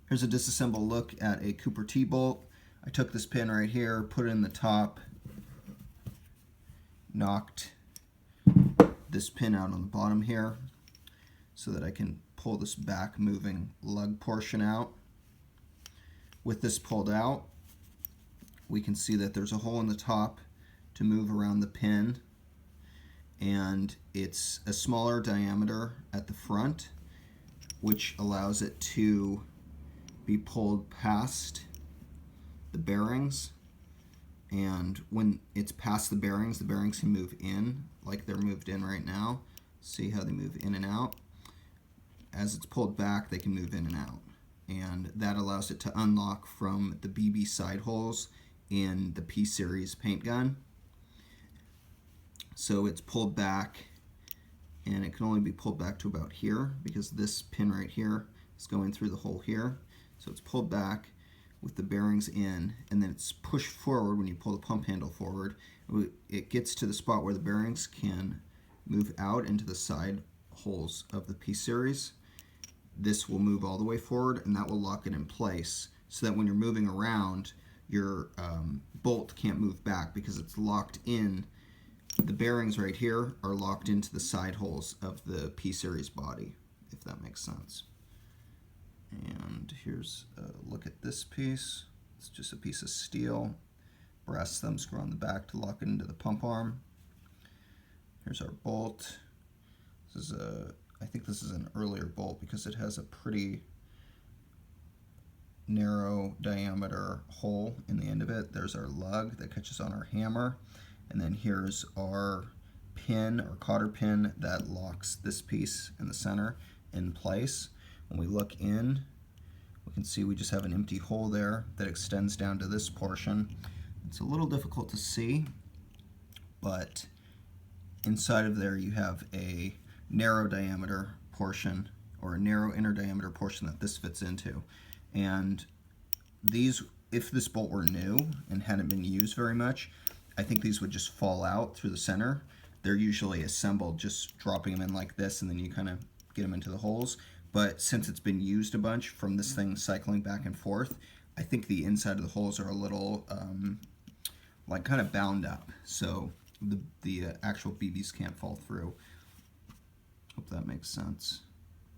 Here's a disassemble look at a Cooper T-bolt. I took this pin right here, put it in the top, knocked this pin out on the bottom here so that I can pull this back moving lug portion out. With this pulled out, we can see that there's a hole in the top to move around the pin, and it's a smaller diameter at the front, which allows it to be pulled past the bearings. And when it's past the bearings can move in like they're moved in right now. See how they move in and out? As it's pulled back, they can move in and out. And that allows it to unlock from the BB side holes in the P-Series paint gun. So it's pulled back, and it can only be pulled back to about here because this pin right here is going through the hole here. So it's pulled back with the bearings in, and then it's pushed forward when you pull the pump handle forward. It gets to the spot where the bearings can move out into the side holes of the P-Series. This will move all the way forward, and that will lock it in place so that when you're moving around, your bolt can't move back because it's locked in. The bearings right here are locked into the side holes of the P-Series body, if that makes sense. And here's a look at this piece. It's just a piece of steel, brass thumb screw on the back to lock it into the pump arm. Here's our bolt. This is I think this is an earlier bolt because it has a pretty narrow diameter hole in the end of it. There's our lug that catches on our hammer, and then here's our pin or cotter pin that locks this piece in the center in place. When we look in, we can see we just have an empty hole there that extends down to this portion. It's a little difficult to see, but inside of there you have a narrow diameter portion, or a narrow inner diameter portion that this fits into. And these, if this bolt were new and hadn't been used very much, I think these would just fall out through the center. They're usually assembled just dropping them in like this, and then you kind of get them into the holes. But since it's been used a bunch from this thing cycling back and forth, I think the inside of the holes are a little like kind of bound up, so the actual BBs can't fall through. Hope that makes sense.